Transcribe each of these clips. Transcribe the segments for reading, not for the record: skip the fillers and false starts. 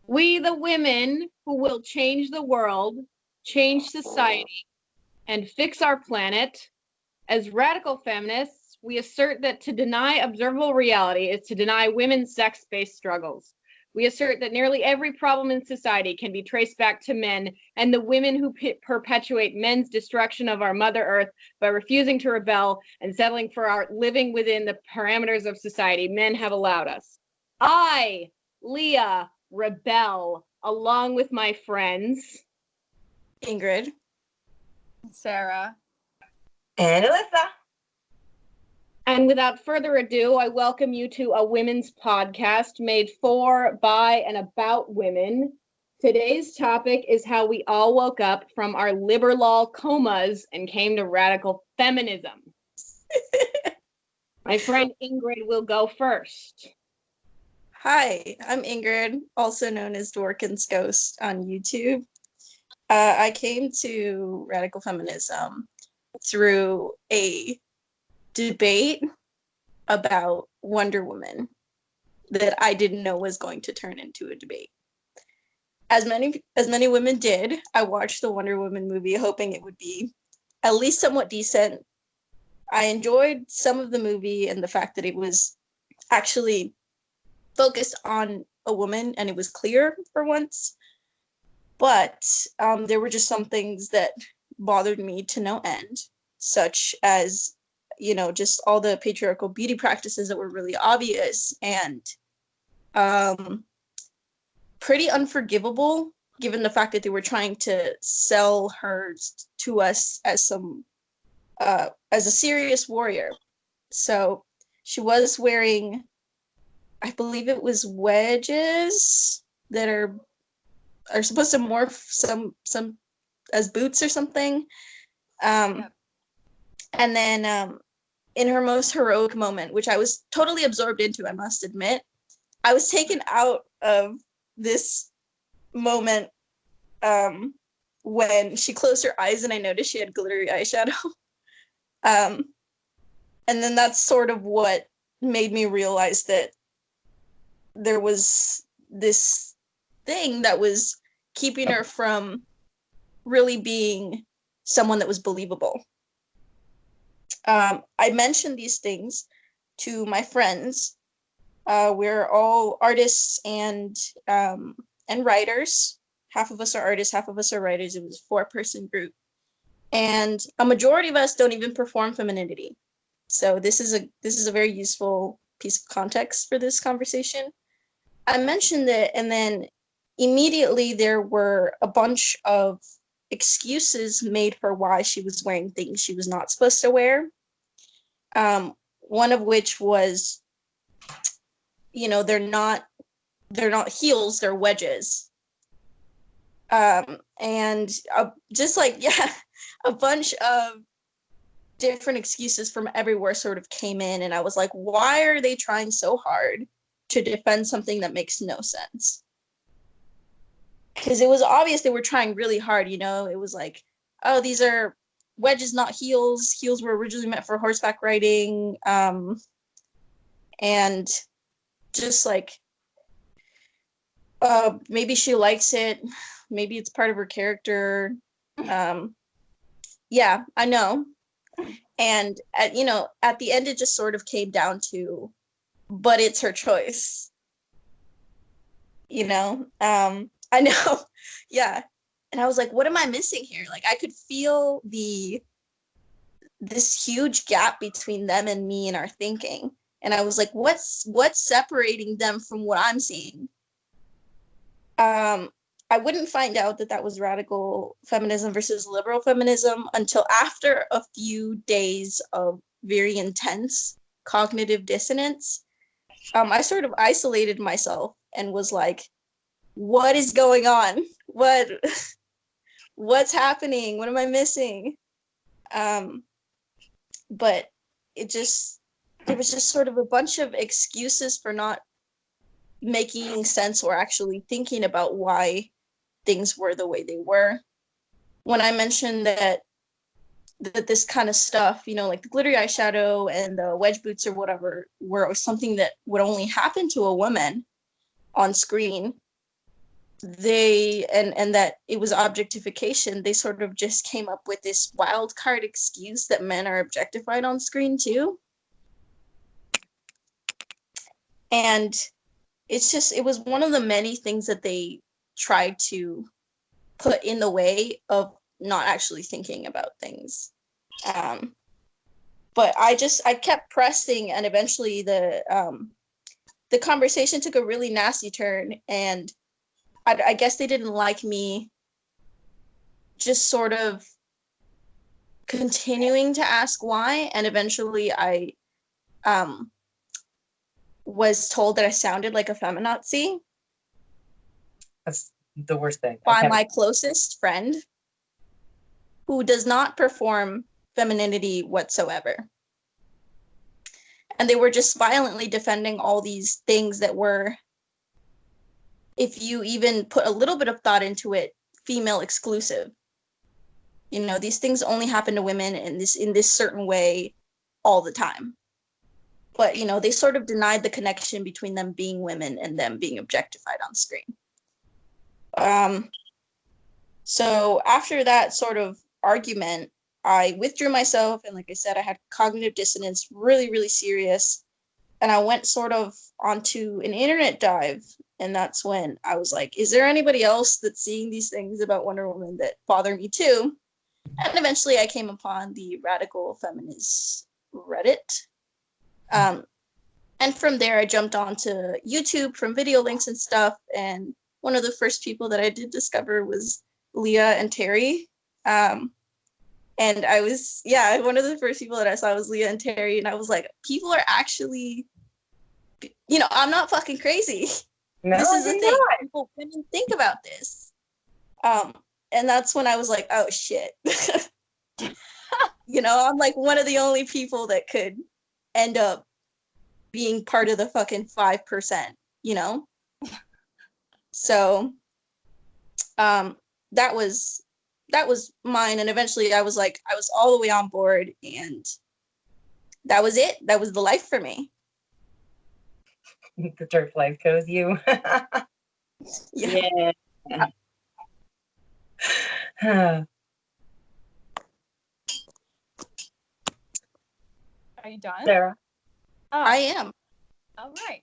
We, the women who will change the world, change society, and fix our planet. As radical feminists, we assert that to deny observable reality is to deny women's sex-based struggles. We assert that nearly every problem in society can be traced back to men and the women who perpetuate men's destruction of our Mother Earth by refusing to rebel and settling for our living within the parameters of society men have allowed us. I, Leah, rebel along with my friends Ingrid, Sarah, and Alyssa. And without further ado, I welcome you to a women's podcast made for, by, and about women. Today's topic is how we all woke up from our liberal comas and came to radical feminism. My friend Ingrid will go first. Hi, I'm Ingrid, also known as Dworkin's Ghost on YouTube. I came to radical feminism through a debate about Wonder Woman that I didn't know was going to turn into a debate. As many women did, I watched the Wonder Woman movie hoping it would be at least somewhat decent. I enjoyed some of the movie and the fact that it was actually focused on a woman and it was clear for once. But there were just some things that bothered me to no end, such as, just all the patriarchal beauty practices that were really obvious and pretty unforgivable, given the fact that they were trying to sell her to us as as a serious warrior. So she was wearing, I believe it was wedges that are supposed to morph some as boots or something. Yep. And then in her most heroic moment, which I was totally absorbed into, I must admit, I was taken out of this moment when she closed her eyes and I noticed she had glittery eyeshadow. And then that's sort of what made me realize that there was this thing that was keeping her from really being someone that was believable. I mentioned these things to my friends. We're all artists and writers. Half of us are artists, half of us are writers. It was a 4-person group. And a majority of us don't even perform femininity. So this is a very useful piece of context for this conversation. I mentioned it, and then immediately there were a bunch of excuses made for why she was wearing things she was not supposed to wear. One of which was, they're not heels, they're wedges. And just a bunch of different excuses from everywhere sort of came in, and I was like, why are they trying so hard to defend something that makes no sense? Because it was obvious they were trying really hard, it was like, oh, these are wedges, not heels. Heels were originally meant for horseback riding. And just maybe she likes it. Maybe it's part of her character. Yeah, I know. And at the end, it just sort of came down to, but it's her choice. I know. Yeah. And I was like, what am I missing here? I could feel this huge gap between them and me and our thinking. And I was like, what's separating them from what I'm seeing? I wouldn't find out that was radical feminism versus liberal feminism until after a few days of very intense cognitive dissonance. I sort of isolated myself and was like, what is going on? What's happening? What am I missing? But there was just sort of a bunch of excuses for not making sense or actually thinking about why things were the way they were. When I mentioned that this kind of stuff, like the glittery eyeshadow and the wedge boots or whatever, were something that would only happen to a woman on screen, and that it was objectification, they sort of just came up with this wild card excuse that men are objectified on screen too. And it was one of the many things that they tried to put in the way of not actually thinking about things. But I kept pressing, and eventually the conversation took a really nasty turn, and I guess they didn't like me just sort of continuing to ask why, and eventually I was told that I sounded like a feminazi. That's the worst thing. By my closest friend, who does not perform femininity whatsoever. And they were just violently defending all these things that were, if you even put a little bit of thought into it, female exclusive. You know, these things only happen to women in this certain way all the time. But, you know, they sort of denied the connection between them being women and them being objectified on screen. So after that sort of argument, I withdrew myself, and like I said, I had cognitive dissonance, really, really serious. And I went sort of onto an internet dive, and that's when I was like, is there anybody else that's seeing these things about Wonder Woman that bother me too? And eventually I came upon the Radical Feminist Reddit. And from there I jumped onto YouTube from video links and stuff, and one of the first people that I did discover was Leah and Terry. And I was, one of the first people that I saw was Leah and Terry, and I was like, people are actually, you know, I'm not fucking crazy. No, This is the you're thing. not. People women think about this. And that's when I was like, oh shit. You know, I'm like one of the only people that could end up being part of the fucking 5%, you know? So that was mine, and eventually I was all the way on board, and that was it. That was the life for me. The turf life chose you. Yeah. Are you done? Sarah. Oh, I am. all right.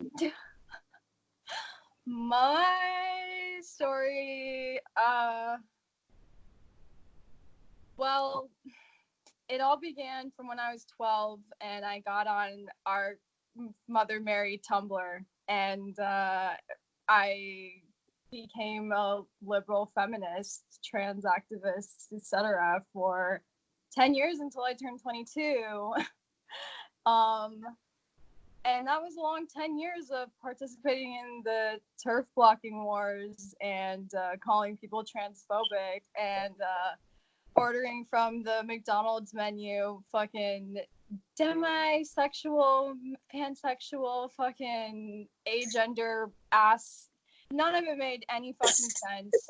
My story, well, it all began from when I was 12 and I got on our Mother Mary Tumblr, and I became a liberal feminist, trans activist, etc. for 10 years until I turned 22. And that was a long 10 years of participating in the turf blocking wars and calling people transphobic and ordering from the McDonald's menu fucking demisexual, pansexual, fucking agender ass. None of it made any fucking sense.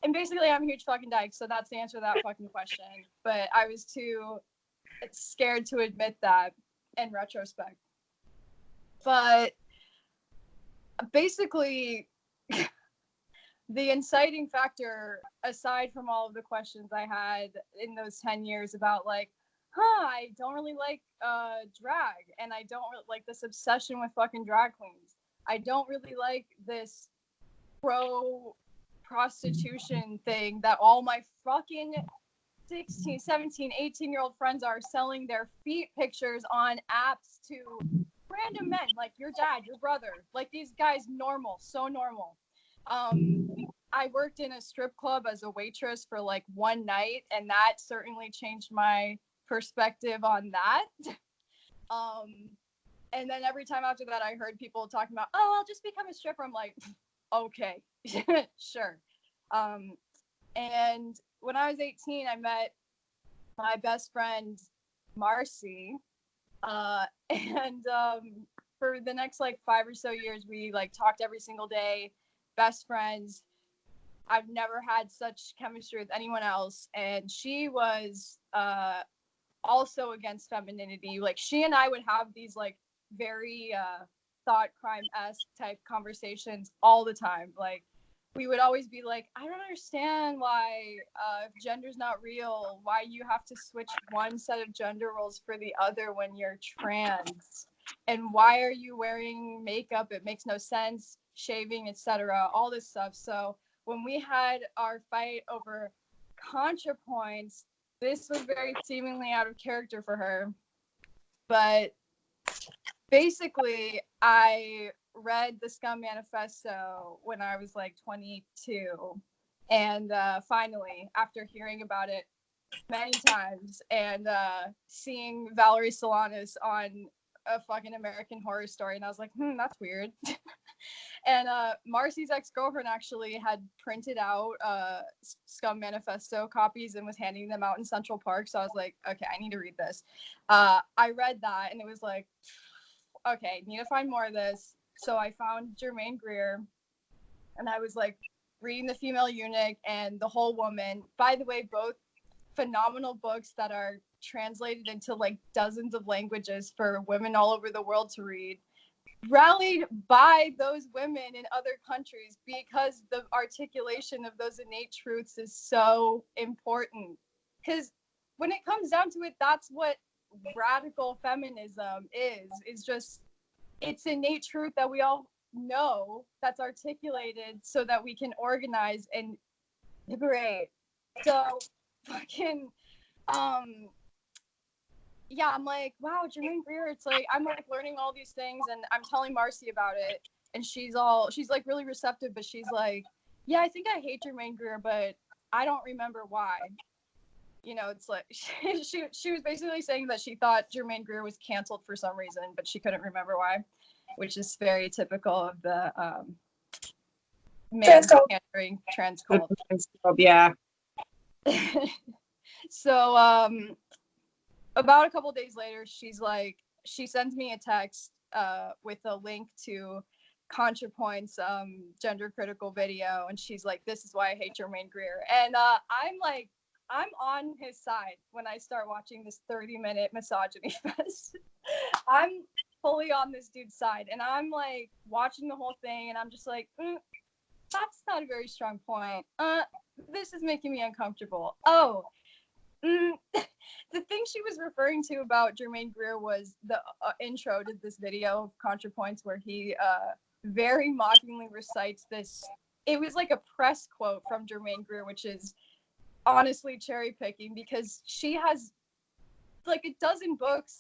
And basically, I'm a huge fucking dyke, so that's the answer to that fucking question. But I was too scared to admit that in retrospect. But basically, the inciting factor, aside from all of the questions I had in those 10 years about like, I don't really like drag, and I don't like this obsession with fucking drag queens. I don't really like this pro prostitution thing that all my fucking 16, 17, 18-year-old friends are selling their feet pictures on apps to random men, like your dad, your brother, like these guys, normal, so normal. I worked in a strip club as a waitress for like one night, and that certainly changed my perspective on that. And then every time after that, I heard people talking about, oh, I'll just become a stripper. I'm like, okay, sure. And when I was 18, I met my best friend, Marcy. And for the next like 5 or so years, we like talked every single day, best friends. I've never had such chemistry with anyone else. And she was also against femininity. Like she and I would have these like very thought crime-esque type conversations all the time. Like we would always be like, I don't understand why if gender's not real, why you have to switch one set of gender roles for the other when you're trans, and why are you wearing makeup? It makes no sense, shaving, etc., all this stuff. So when we had our fight over ContraPoints, this was very seemingly out of character for her. But basically, I read the Scum Manifesto when I was like 22. And finally, after hearing about it many times and seeing Valerie Solanas on a fucking American Horror Story, and I was like, that's weird. And Marcy's ex-girlfriend actually had printed out Scum Manifesto copies and was handing them out in Central Park. So I was like, okay, I need to read this. I read that and it was like, okay, need to find more of this. So I found Germaine Greer and I was like reading The Female Eunuch and The Whole Woman. By the way, both phenomenal books that are translated into like dozens of languages for women all over the world to read, rallied by those women in other countries because the articulation of those innate truths is so important. Because when it comes down to it, that's what radical feminism is just, it's innate truth that we all know that's articulated so that we can organize and liberate. So fucking yeah, I'm like, wow, Germaine Greer, it's like, I'm like learning all these things and I'm telling Marcy about it. And she's like really receptive, but she's like, yeah, I think I hate Germaine Greer, but I don't remember why. You know, it's like, she was basically saying that she thought Germaine Greer was canceled for some reason, but she couldn't remember why, which is very typical of the man pandering trans cult. Yeah. So, about a couple days later, she sends me a text with a link to ContraPoint's gender critical video, and she's like, this is why I hate Germaine Greer. And I'm on his side when I start watching this 30-minute misogyny fest. I'm fully on this dude's side, and I'm like watching the whole thing, and I'm just like, that's not a very strong point. This is making me uncomfortable. The thing she was referring to about Germaine Greer was the intro to this video of ContraPoints where he very mockingly recites this. It was like a press quote from Germaine Greer, which is honestly cherry picking because she has like a dozen books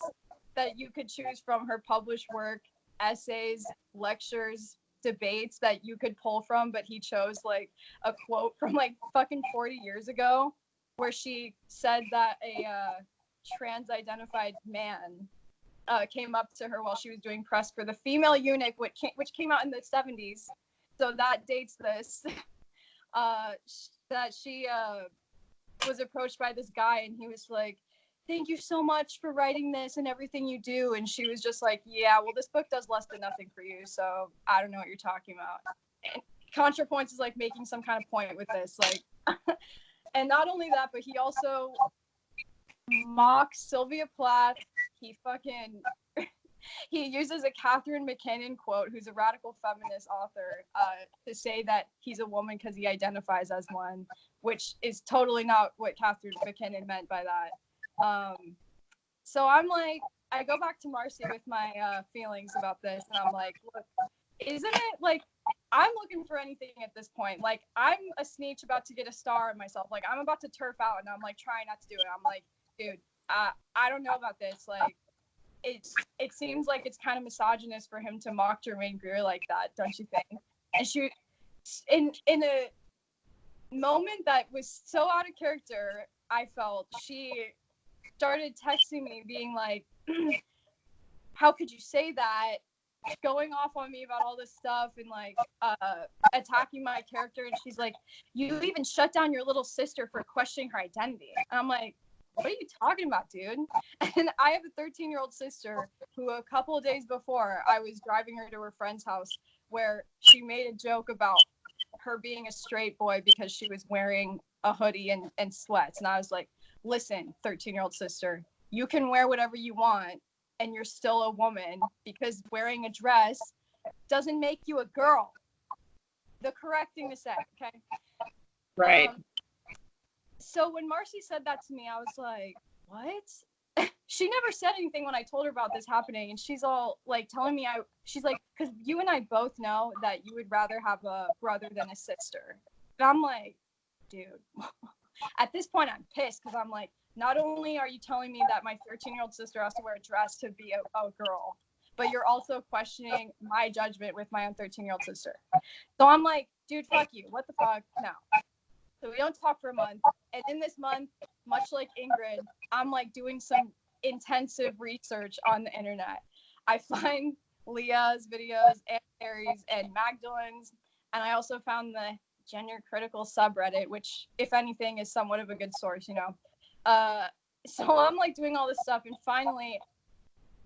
that you could choose from her published work, essays, lectures, debates that you could pull from, but he chose like a quote from like fucking 40 years ago where she said that a trans-identified man came up to her while she was doing press for The Female Eunuch, which came out in the 70s. So that dates this. That she was approached by this guy and he was like, thank you so much for writing this and everything you do. And she was just like, yeah, well, this book does less than nothing for you. So I don't know what you're talking about. And ContraPoints is like making some kind of point with this. Like, and not only that, but he also mocks Sylvia Plath. He uses a Catherine McKinnon quote, who's a radical feminist author, to say that he's a woman because he identifies as one, which is totally not what Catherine McKinnon meant by that. So I'm like, I go back to Marcy with my feelings about this, and I'm like, look, isn't it like, I'm looking for anything at this point. Like, I'm a sneetch about to get a star on myself. Like, I'm about to turf out, and I'm like trying not to do it. I'm like, dude, I don't know about this. Like, it seems like it's kind of misogynist for him to mock Germaine Greer like that, don't you think? And she, in a moment that was so out of character, I felt, she started texting me being like, how could you say that? Going off on me about all this stuff and like attacking my character. And she's like, you even shut down your little sister for questioning her identity. And I'm like, what are you talking about, dude? And I have a 13-year-old sister who a couple of days before I was driving her to her friend's house where she made a joke about her being a straight boy because she was wearing a hoodie and sweats. And I was like, listen, 13-year-old sister, you can wear whatever you want and you're still a woman because wearing a dress doesn't make you a girl. the correct thing to say, okay? Right. So when Marcy said that to me, I was like, what? She never said anything when I told her about this happening, and she's all like telling me she's like, because you and I both know that you would rather have a brother than a sister. And I'm like, dude. At this point, I'm pissed because I'm like, not only are you telling me that my 13-year-old sister has to wear a dress to be a girl, but you're also questioning my judgment with my own 13-year-old sister. So I'm like, dude, fuck you. What the fuck? No. So we don't talk for a month. And in this month, much like Ingrid, I'm like doing some intensive research on the internet. I find Leah's videos and Harry's and Magdalene's. And I also found the gender critical subreddit, which, if anything, is somewhat of a good source, you know. So I'm like doing all this stuff. And finally,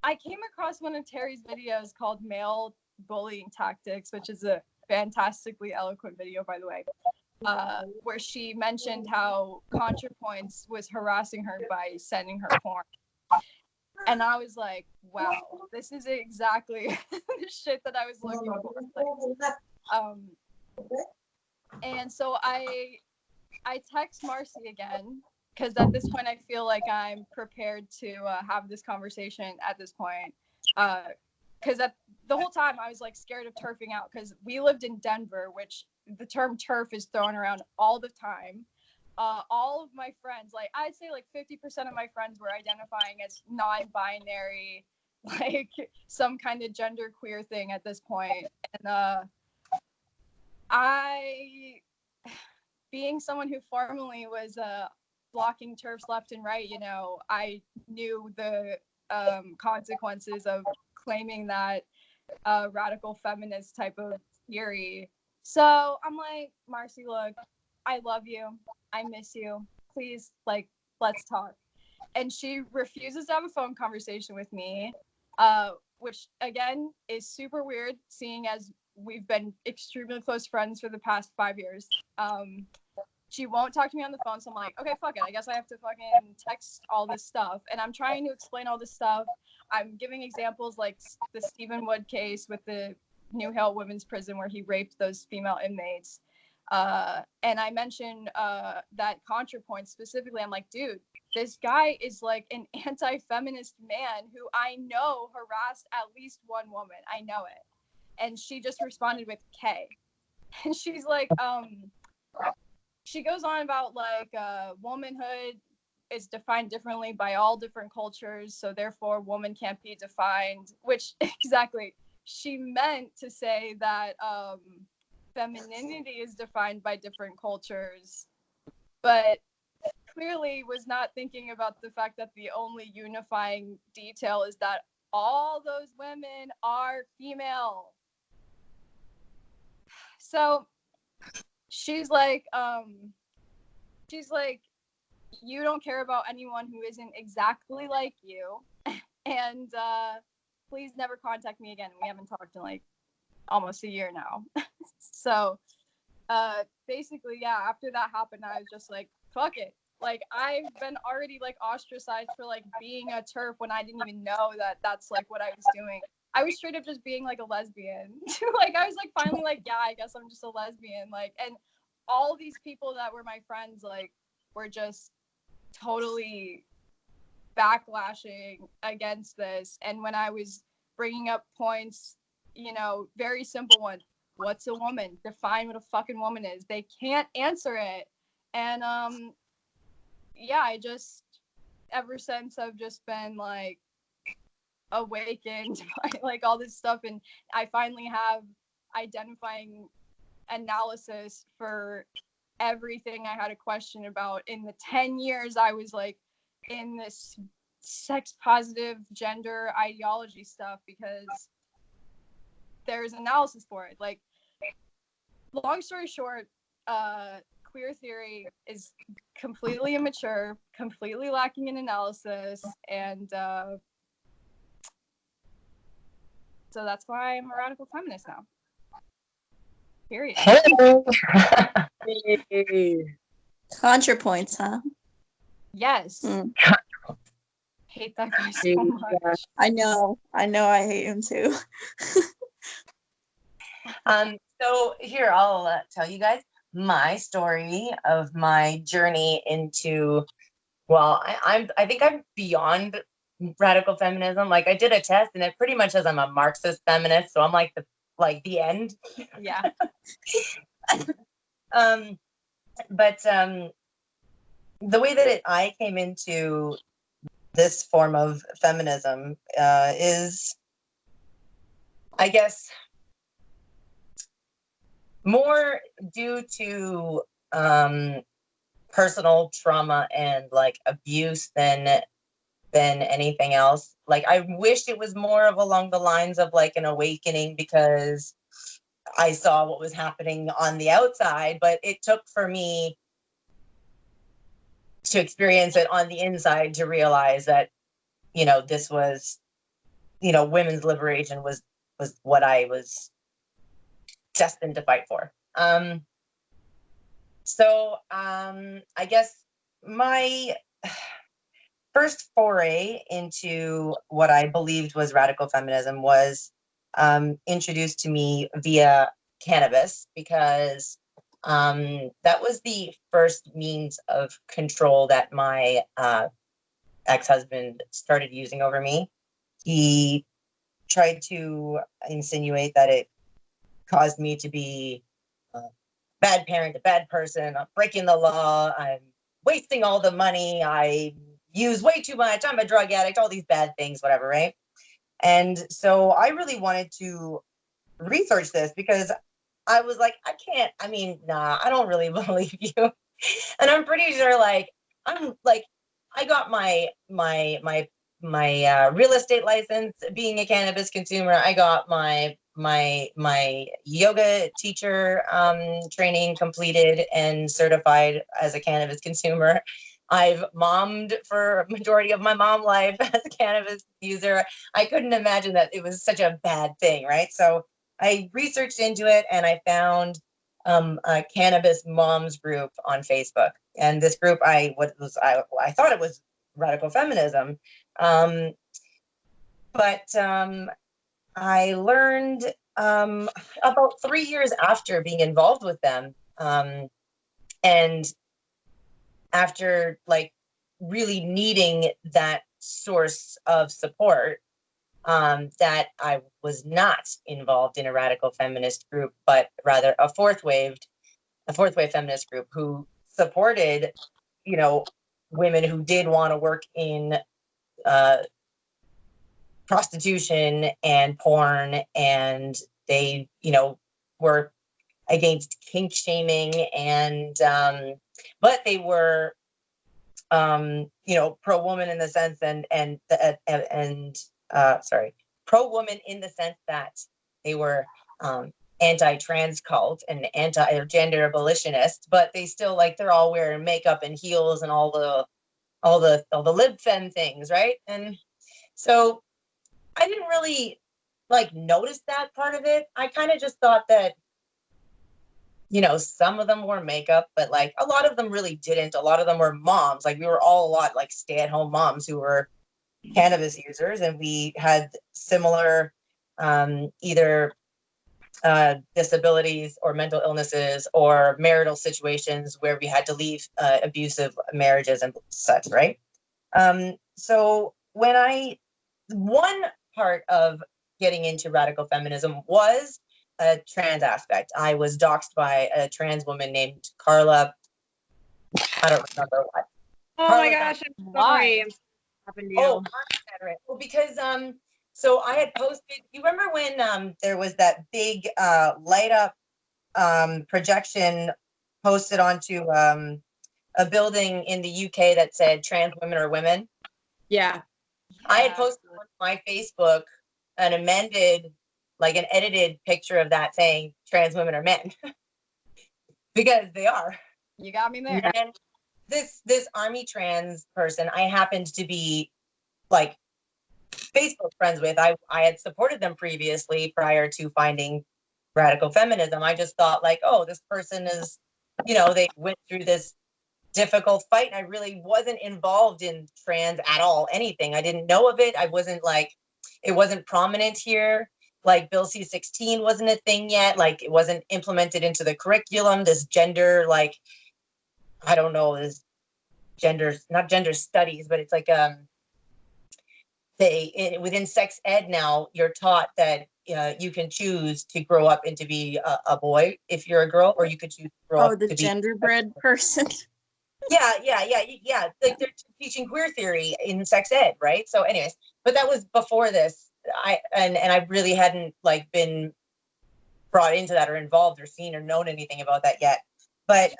I came across one of Terry's videos called Male Bullying Tactics, which is a fantastically eloquent video, by the way. Where she mentioned how ContraPoints was harassing her by sending her porn. And I was like, wow, this is exactly the shit that I was looking for. And so I text Marcy again, because at this point I feel like I'm prepared to have this conversation at this point. Because the whole time I was like scared of turfing out, because we lived in Denver, which the term turf is thrown around all the time. All of my friends, like I'd say like 50% of my friends were identifying as non-binary, like some kind of gender queer thing at this point. And I, being someone who formerly was blocking turfs left and right, you know, I knew the consequences of claiming that radical feminist type of theory. So I'm like, Marcy, look, I love you. I miss you. Please, like, let's talk. And she refuses to have a phone conversation with me, which, again, is super weird, seeing as we've been extremely close friends for the past 5 years. She won't talk to me on the phone, so I'm like, okay, fuck it. I guess I have to fucking text all this stuff. And I'm trying to explain all this stuff. I'm giving examples like the Stephen Wood case with the New Hill Women's Prison where he raped those female inmates. And I mentioned that ContraPoint specifically. I'm like, dude, this guy is like an anti-feminist man who I know harassed at least one woman. I know it. And she just responded with K. And she's like, she goes on about like womanhood is defined differently by all different cultures, so therefore woman can't be defined, which exactly she meant to say that femininity is defined by different cultures, but clearly was not thinking about the fact that the only unifying detail is that all those women are female. So she's like, you don't care about anyone who isn't exactly like you, and please never contact me again. We haven't talked in like almost a year now. So basically, yeah, after that happened, I was just like, fuck it. Like, I've been already like ostracized for like being a TERF when I didn't even know that that's like what I was doing. I was straight up just being like a lesbian. Like, I was like finally like, yeah, I guess I'm just a lesbian. Like, and all these people that were my friends like were just totally backlashing against this. And when I was bringing up points, you know, very simple ones, what's a woman? Define what a fucking woman is. They can't answer it. And yeah, I just, ever since, I've just been like awakened by like all this stuff, and I finally have identifying analysis for everything I had a question about in the 10 years I was like in this sex positive gender ideology stuff, because there's analysis for it. Like, long story short, queer theory is completely immature, completely lacking in analysis, and so that's why I'm a radical feminist now. Period. Hello. ContraPoints, huh? Yes. Mm. Hate that guy so much. I know. I hate him too. So here, I'll tell you guys my story of my journey into. Well, I think I'm beyond radical feminism. Like I did a test, and it pretty much says I'm a Marxist feminist. So I'm like the end. Yeah. Um, but the way that I came into this form of feminism is, I guess, more due to personal trauma and like abuse than anything else. Like I wish it was more of along the lines of like an awakening because I saw what was happening on the outside, but it took for me to experience it on the inside to realize that, this was, women's liberation was what I was destined to fight for. I guess my first foray into what I believed was radical feminism was introduced to me via cannabis because that was the first means of control that my ex-husband started using over me. He tried to insinuate that it caused me to be a bad parent, a bad person, I'm breaking the law, I'm wasting all the money, I use way too much, I'm a drug addict, all these bad things, whatever, right? And so I really wanted to research this because I was like, I don't really believe you. And I'm pretty sure I got my real estate license being a cannabis consumer. I got my yoga teacher training completed and certified as a cannabis consumer. I've mommed for a majority of my mom life as a cannabis user. I couldn't imagine that it was such a bad thing, right? So I researched into it and I found a cannabis moms group on Facebook. And this group, I thought it was radical feminism, but I learned about 3 years after being involved with them, and after like really needing that source of support, that I was not involved in a radical feminist group, but rather a fourth wave feminist group who supported, women who did want to work in uh, prostitution and porn, and they, were against kink shaming, and but they were, pro woman in the sense pro woman in the sense that they were anti-trans cult and anti-gender abolitionist, but they still they're all wearing makeup and heels and all the lib fem things, right? And so I didn't really notice that part of it. I kind of just thought that, some of them wore makeup, but a lot of them really didn't. A lot of them were moms. We were all a lot stay-at-home moms who were cannabis users, and we had similar either disabilities or mental illnesses or marital situations where we had to leave abusive marriages and such, right? So one part of getting into radical feminism was a trans aspect. I was doxxed by a trans woman named Carla. I don't remember what. Oh Carla, my gosh, I'm Why? sorry. I'm happened to you. Oh, right. Well, because so I had posted. You remember when there was that big light up projection posted onto a building in the UK that said "Trans women are women"? Yeah. I had posted on my Facebook an an edited picture of that saying "Trans women are men," because they are. You got me there. And this army trans person, I happened to be Facebook friends with. I had supported them previously prior to finding radical feminism. I just thought oh, this person is, they went through this difficult fight, and I really wasn't involved in trans at all, anything. I didn't know of it. I wasn't it wasn't prominent here. like Bill C-16 wasn't a thing yet. Like it wasn't implemented into the curriculum. This gender, like, I don't know, this gender, not gender studies, but it's like, within sex ed now, you're taught that you can choose to grow up and to be a boy if you're a girl, or you could choose to grow Oh, up the to be genderbread person. yeah. Like they're teaching queer theory in sex ed, right? So, anyways, but that was before this. And I really hadn't like been brought into that or involved or seen or known anything about that yet. But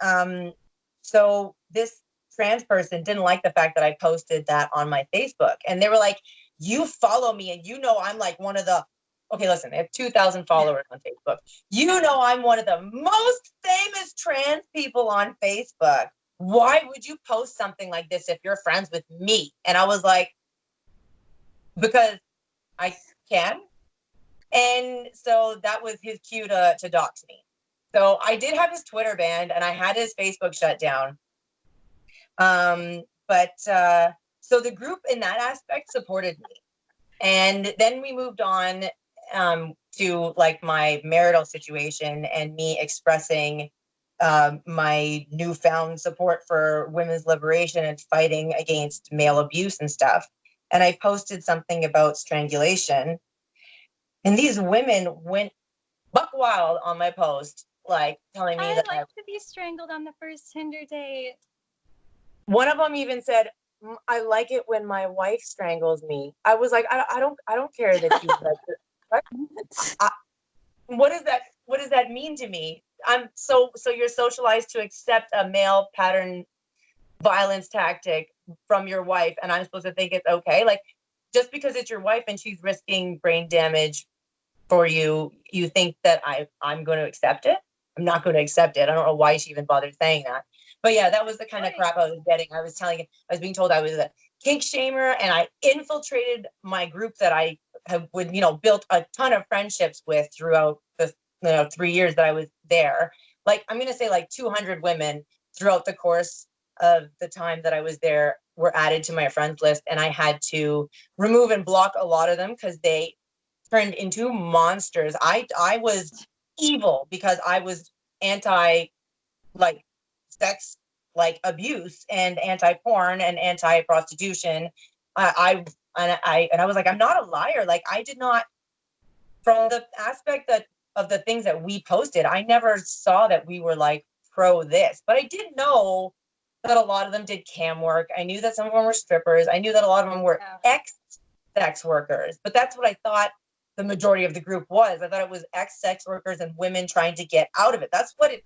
so this trans person didn't like the fact that I posted that on my Facebook, and they were like, "You follow me, and you know I'm like one of the." Okay, listen, I have 2,000 followers on Facebook. You know I'm one of the most famous trans people on Facebook. Why would you post something like this if you're friends with me? And I was like, because I can. And so that was his cue to dox me. So I did have his Twitter banned and I had his Facebook shut down. So the group in that aspect supported me. And then we moved on to like my marital situation and me expressing my newfound support for women's liberation and fighting against male abuse and stuff. And I posted something about strangulation. And these women went buck wild on my post, like telling me that I like to be strangled on the first Tinder date. one of them even said, I like it when my wife strangles me. I was like, I don't care that you like it. What does that mean to me? I'm so you're socialized to accept a male pattern violence tactic from your wife, and I'm supposed to think it's okay? Like, just because it's your wife and she's risking brain damage for you, you think that I'm going to accept it? I'm not going to accept it. I don't know why she even bothered saying that. But yeah, that was the kind of crap I was getting. I was being told I was a kink shamer, and I infiltrated my group that I built a ton of friendships with throughout the 3 years that I was there. Like, I'm going to say like 200 women throughout the course of the time that I was there were added to my friends list, and I had to remove and block a lot of them because they turned into monsters. I was evil because I was anti like sex like abuse and anti porn and anti prostitution. I was like, I'm not a liar. Like, I did not, from the aspect of the things that we posted, I never saw that we were like pro this, but I did know that a lot of them did cam work. I knew that some of them were strippers. I knew that a lot of them were ex-sex workers, but that's what I thought the majority of the group was. I thought it was ex-sex workers and women trying to get out of it. That's what it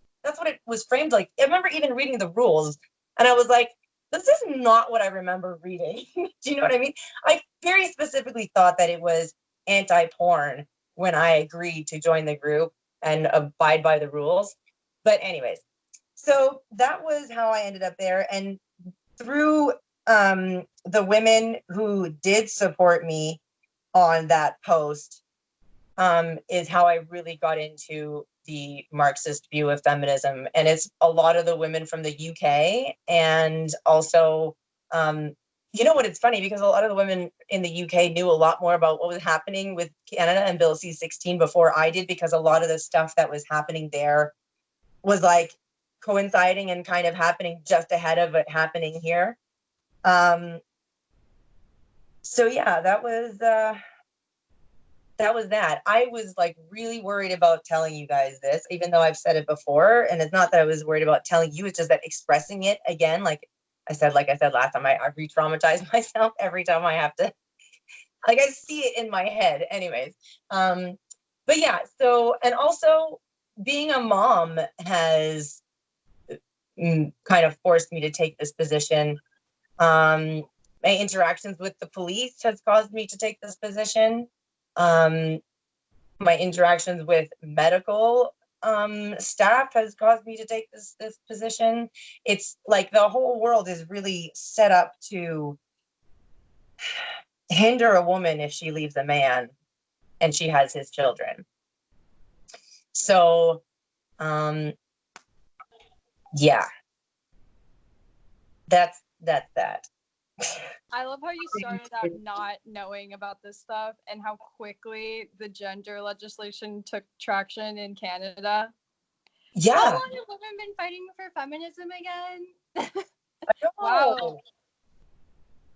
was framed like. I remember even reading the rules and I was like, this is not what I remember reading. Do you know what I mean? I very specifically thought that it was anti-porn when I agreed to join the group and abide by the rules. But anyways, so that was how I ended up there. And through the women who did support me on that post is how I really got into the Marxist view of feminism. And it's a lot of the women from the UK. And also, what, it's funny because a lot of the women in the UK knew a lot more about what was happening with Canada and Bill C-16 before I did, because a lot of the stuff that was happening there was like coinciding and kind of happening just ahead of it happening here. So yeah, that was that. I was like really worried about telling you guys this, even though I've said it before. And it's not that I was worried about telling you, it's just that expressing it again, like I said last time, I re-traumatize myself every time I have to, like, I see it in my head. Anyways. But yeah, so, and also being a mom has kind of forced me to take this position. My interactions with the police has caused me to take this position. My interactions with medical staff has caused me to take this position. It's like the whole world is really set up to hinder a woman if she leaves a man and she has his children. So, yeah, that's that. I love how you started out not knowing about this stuff and how quickly the gender legislation took traction in Canada. Yeah. How long have women been fighting for feminism again? Wow.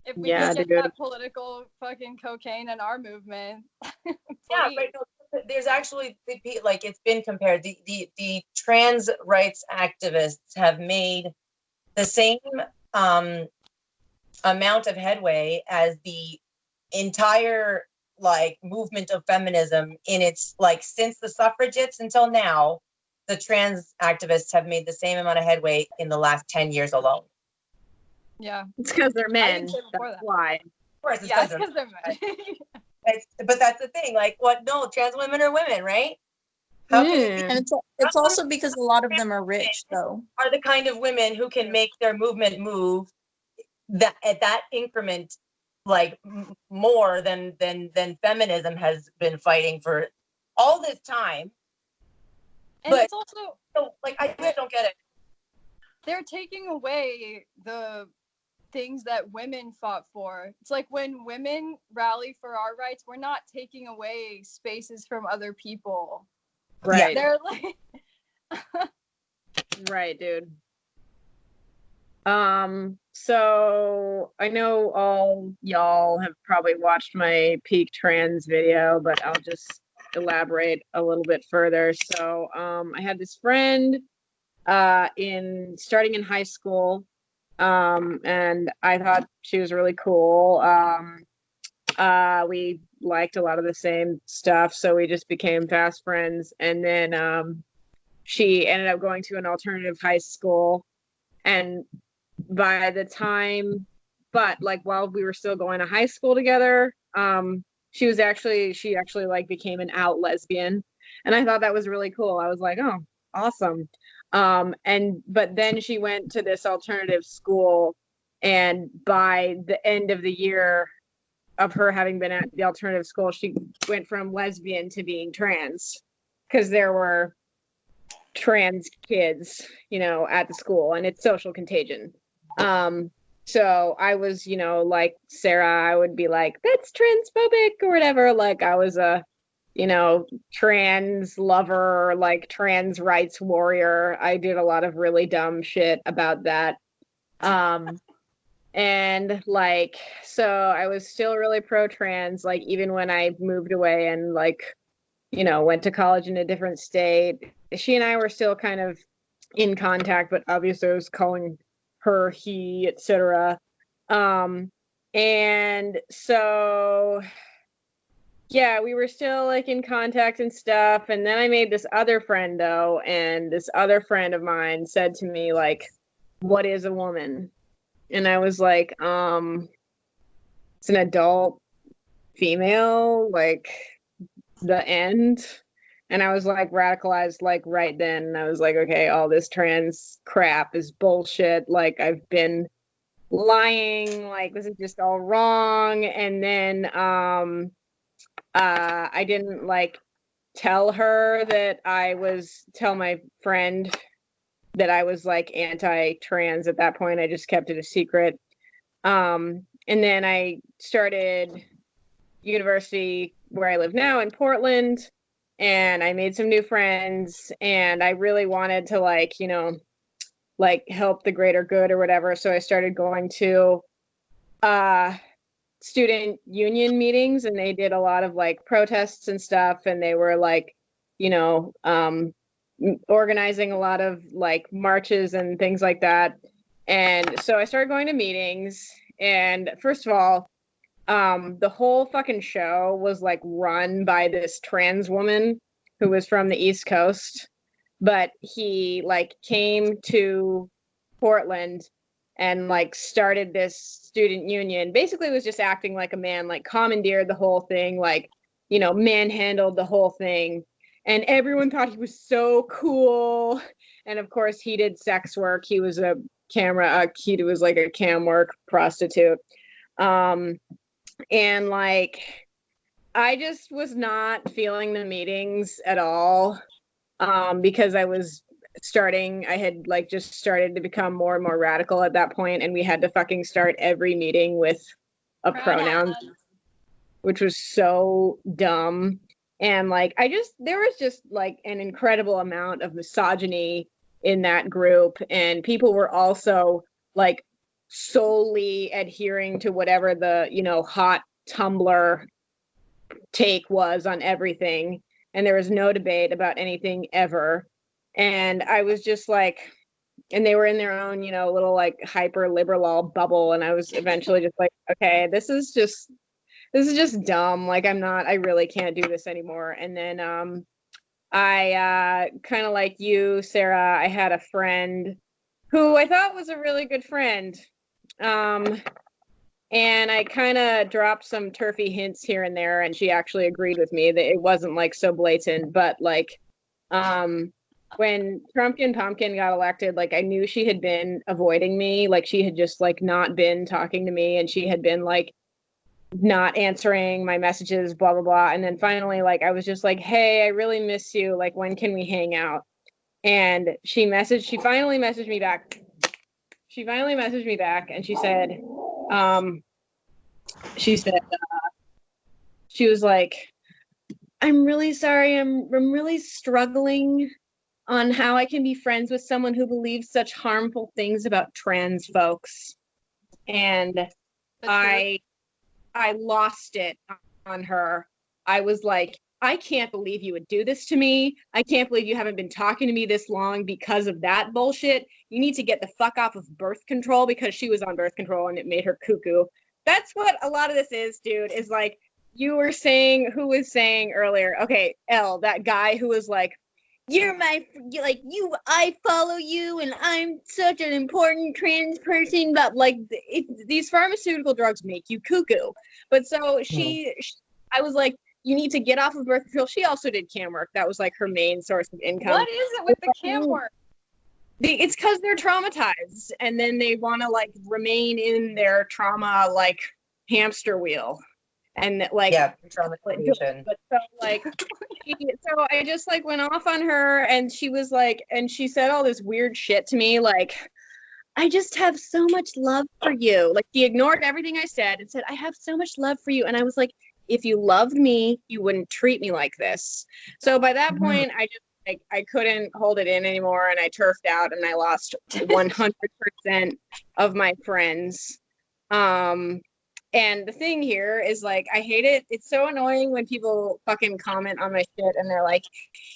If we Yeah, could get dude. that political fucking cocaine in our movement. Yeah, please. right. No, there's actually like it's been compared. The trans rights activists have made the same amount of headway as the entire like movement of feminism in its like since the suffragettes until now. The trans activists have made the same amount of headway in the last 10 years alone. Yeah. It's because they're I men. didn't say before That's that. why. Of course, it's Yeah, because it's because they're men. but that's the thing. Like, what? No, trans women are women, right? How can it be? Mm. And it's also because a lot of them are rich, though. Are the kind of women who can make their movement move that at that increment, like more than feminism has been fighting for all this time. And But it's also so, like, I just don't get it. they're taking away the things that women fought for. It's like when women rally for our rights, we're not taking away spaces from other people. Right. They're like Right, dude. So I know all y'all have probably watched my peak trans video, but I'll just elaborate a little bit further. So I had this friend starting in high school, and I thought she was really cool. We liked a lot of the same stuff, so we just became fast friends. And then she ended up going to an alternative high school, and by the time, but like while we were still going to high school together, she actually like became an out lesbian, and I thought that was really cool. I was like, oh, awesome. But then she went to this alternative school, and by the end of the year of her having been at the alternative school, she went from lesbian to being trans, because there were trans kids, at the school, and it's social contagion. So I was, like Sarah, I would be like, that's transphobic or whatever. Like I was a, trans lover, like trans rights warrior. I did a lot of really dumb shit about that. And like, so I was still really pro trans, like even when I moved away and like, went to college in a different state. She and I were still kind of in contact, but obviously I was calling her he, etc. And so yeah, we were still like in contact and stuff. And then I made this other friend though, and this other friend of mine said to me, like, what is a woman? And I was like, it's an adult female, like the end. And I was like radicalized like right then. And I was like, okay, all this trans crap is bullshit. Like I've been lying, like this is just all wrong. And then I didn't like tell my friend that I was like anti-trans at that point. I just kept it a secret. And then I started university where I live now in Portland, and I made some new friends, and I really wanted to like, like help the greater good or whatever. So I started going to student union meetings, and they did a lot of like protests and stuff, and they were like, organizing a lot of like marches and things like that. And so I started going to meetings, and first of all, the whole fucking show was like run by this trans woman who was from the East Coast, but he like came to Portland and like started this student union. Basically was just acting like a man, like commandeered the whole thing, like, manhandled the whole thing. And everyone thought he was so cool. And of course he did sex work. He was he was like a cam work prostitute. And like I just was not feeling the meetings at all, because I was I had like just started to become more and more radical at that point, and we had to fucking start every meeting with a pronoun, which was so dumb. And like there was just like an incredible amount of misogyny in that group, and people were also like solely adhering to whatever the, you know, hot Tumblr take was on everything, and there was no debate about anything ever. And I was just like, and they were in their own, you know, little like hyper liberal bubble, and I was eventually just like, okay, this is just dumb. Like I really can't do this anymore. And then I kind of like you, Sarah, I had a friend who I thought was a really good friend. And I kind of dropped some turfy hints here and there, and she actually agreed with me that it wasn't like so blatant. But like when Trumpkin Pumpkin got elected, like I knew she had been avoiding me. Like she had just like not been talking to me, and she had been like not answering my messages, blah blah blah. And then finally, like I was just like, hey, I really miss you, like when can we hang out? And she finally messaged me back, and she said she was like, I'm really sorry, I'm really struggling on how I can be friends with someone who believes such harmful things about trans folks. And I lost it on her. I was like, I can't believe you would do this to me. I can't believe you haven't been talking to me this long because of that bullshit. You need to get the fuck off of birth control, because she was on birth control and it made her cuckoo. That's what a lot of this is, dude, is like you were saying, who was saying earlier, okay, L, that guy who was like, I follow you and I'm such an important trans person, but like these pharmaceutical drugs make you cuckoo. But so I was like, you need to get off of birth control. She also did cam work. That was like her main source of income. What is it with the cam work? It's because they're traumatized, and then they want to like remain in their trauma like hamster wheel. And like, yeah, traumatization. But so like, so I just like went off on her, and she was like, and she said all this weird shit to me, like, I just have so much love for you. Like, she ignored everything I said and said, I have so much love for you. And I was like, if you loved me, you wouldn't treat me like this. So by that point, I just like I couldn't hold it in anymore, and I turfed out, and I lost 100% of my friends. And the thing here is like, I hate it. It's so annoying when people fucking comment on my shit and they're like,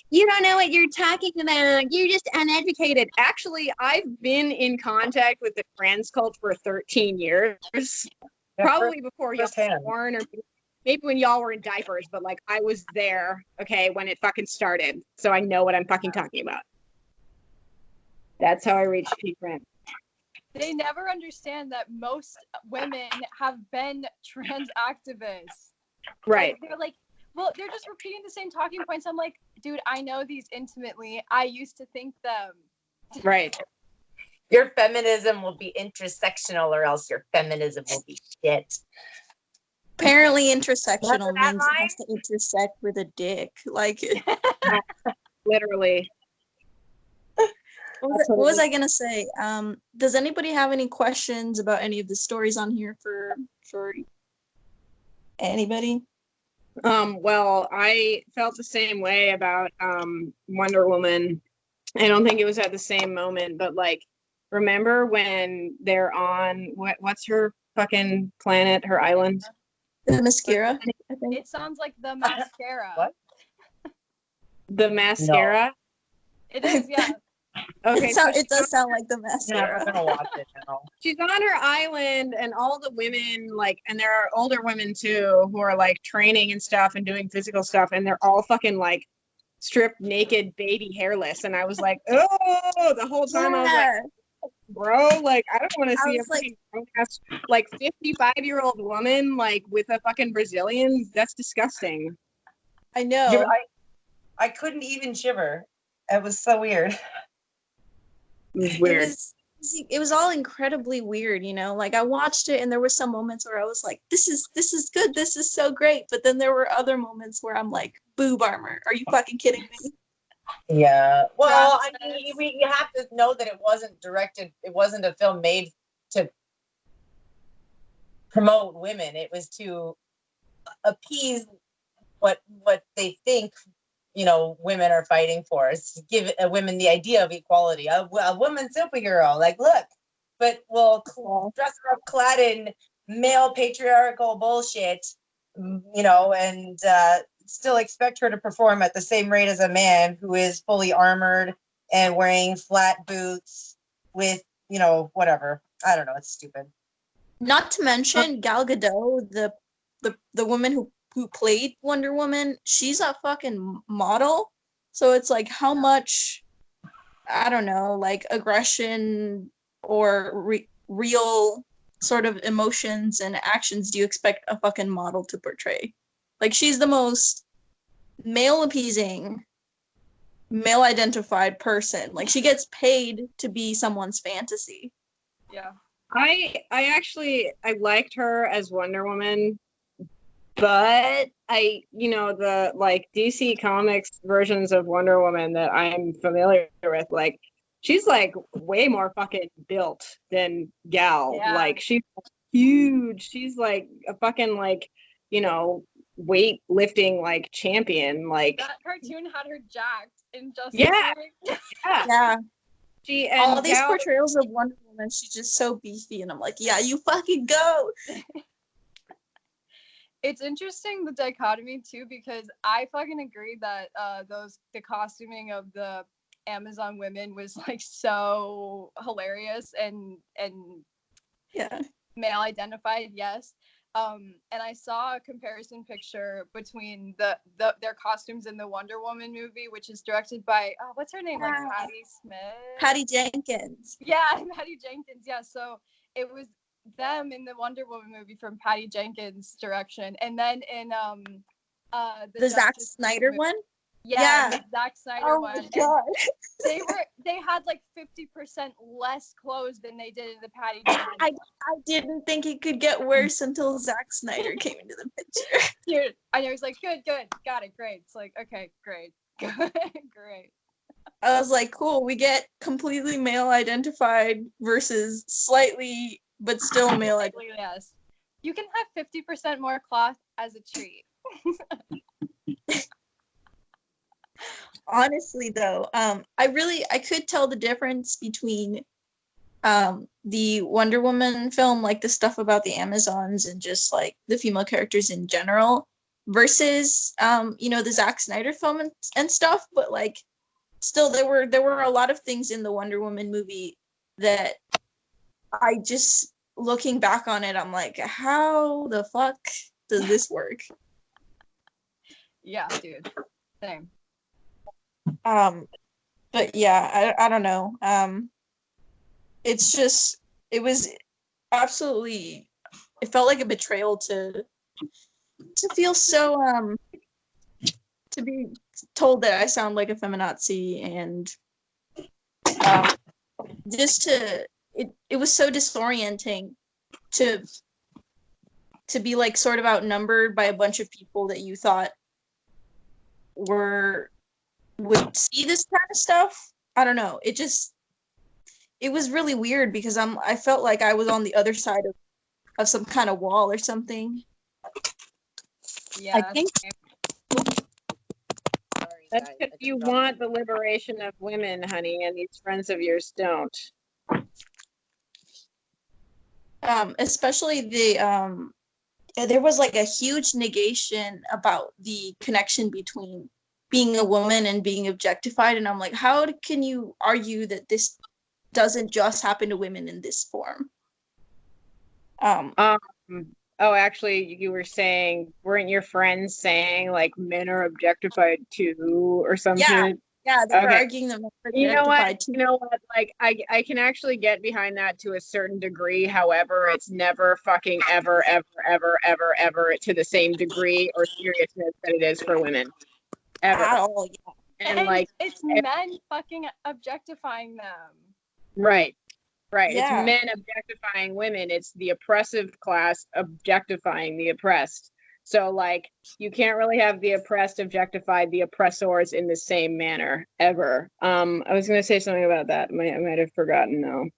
you don't know what you're talking about. You're just uneducated. Actually, I've been in contact with the trans cult for 13 years. Probably before y'all were born, or maybe when y'all were in diapers, but like I was there, okay, when it fucking started. So I know what I'm fucking talking about. That's how I reached peak rent. They never understand that most women have been trans activists. Right. They're like, well, they're just repeating the same talking points. I'm like, dude, I know these intimately. I used to think them. Right. Your feminism will be intersectional, or else your feminism will be shit. Apparently intersectional means it has to intersect with a dick. Like, literally. What was I gonna say? Does anybody have any questions about any of the stories on here for anybody? Well, I felt the same way about Wonder Woman. I don't think it was at the same moment, but like, remember when they're on what's her fucking planet, her island? The mascara, I think. It sounds like the mascara. What? The mascara? No. It is, yeah. Okay, it does sound like the mascara. I'm gonna watch it now. She's on her island, and all the women, like, and there are older women too who are like training and stuff and doing physical stuff, and they're all fucking like stripped naked, baby hairless. And I was like, oh, the whole time I was like, bro, like, I don't want to see a fucking grown-ass, like 55-year-old woman like with a fucking Brazilian. That's disgusting. I know. I couldn't even shiver. It was so weird. It was weird. It was all incredibly weird, you know. Like, I watched it, and there were some moments where I was like, "This is good. This is so great." But then there were other moments where I'm like, "Boob armor? Are you fucking kidding me?" Yeah. Well, I Process. mean, you have to know that it wasn't a film made to promote women. It was to appease what they think, women are fighting for. It's to give women the idea of equality. A woman superhero, like, look, but we'll dress her up clad in male patriarchal bullshit, and still expect her to perform at the same rate as a man who is fully armored and wearing flat boots with, whatever. I don't know. It's stupid. Not to mention Gal Gadot, the woman who played Wonder Woman, she's a fucking model. So it's like, how much, I don't know, like aggression or real sort of emotions and actions do you expect a fucking model to portray? Like, she's the most male appeasing, male identified person. Like, she gets paid to be someone's fantasy. Yeah. I actually liked her as Wonder Woman, but the like DC Comics versions of Wonder Woman that I'm familiar with, like, she's like way more fucking built than Gal. Yeah. Like, she's huge. She's like a fucking, like, weight lifting like champion. Like, That cartoon had her jacked in Justice Yeah. League. Yeah. she and All these Gal, portrayals of Wonder Woman, she's just so beefy, and I'm like, yeah, you fucking go. It's interesting, the dichotomy too, because I fucking agree that the costuming of the Amazon women was like so hilarious and Yeah. male identified, yes. And I saw a comparison picture between their costumes in the Wonder Woman movie, which is directed by what's her name, like Patty Smith, Patty Jenkins. yeah, Patty Jenkins. Yeah, so it was them in the Wonder Woman movie from Patty Jenkins' direction, and then in The Zack Justice League Snyder movie. one? Yeah, Yeah. the Zack Snyder Oh one. my And god. they had like 50% less clothes than they did in the Patty Jenkins. I didn't think it could get worse until Zack Snyder came into the picture. Dude, I know, he's like, good, got it, great. It's like, okay, great, great. I was like, cool, we get completely male identified versus slightly but still male identified. Yes, you can have 50% more cloth as a treat. Honestly though, I could tell the difference between the Wonder Woman film, like the stuff about the Amazons and just like the female characters in general, versus the Zack Snyder film and stuff. But like, still, there were a lot of things in the Wonder Woman movie that I just, looking back on it, I'm like, how the fuck does this work? Yeah, dude, same. But yeah, I don't know. It's just, it was absolutely, it felt like a betrayal to feel so to be told that I sound like a feminazi, and just it was so disorienting to be like sort of outnumbered by a bunch of people that you thought would see this kind of stuff. I don't know. It was really weird because I felt like I was on the other side of some kind of wall or something. Yeah, I think Sorry, that's guys, if I you just dropped want the liberation of women, honey, and these friends of yours don't. Especially there was like a huge negation about the connection between being a woman and being objectified, and I'm like, how can you argue that this doesn't just happen to women in this form? Oh, actually, you were saying, weren't your friends saying like men are objectified too, or some shit? Yeah, they were Okay. arguing that men are You know what? objectified too. You know what? Like, I can actually get behind that to a certain degree. However, it's never fucking ever, ever, ever, ever, ever to the same degree or seriousness that it is for women. Ever. At all, yeah. And like, it's men fucking objectifying them. right. It's Yeah. men objectifying women. It's the oppressive class objectifying the oppressed. So like you can't really have the oppressed objectified the oppressors in the same manner ever. I was gonna say something about that. I might have forgotten though.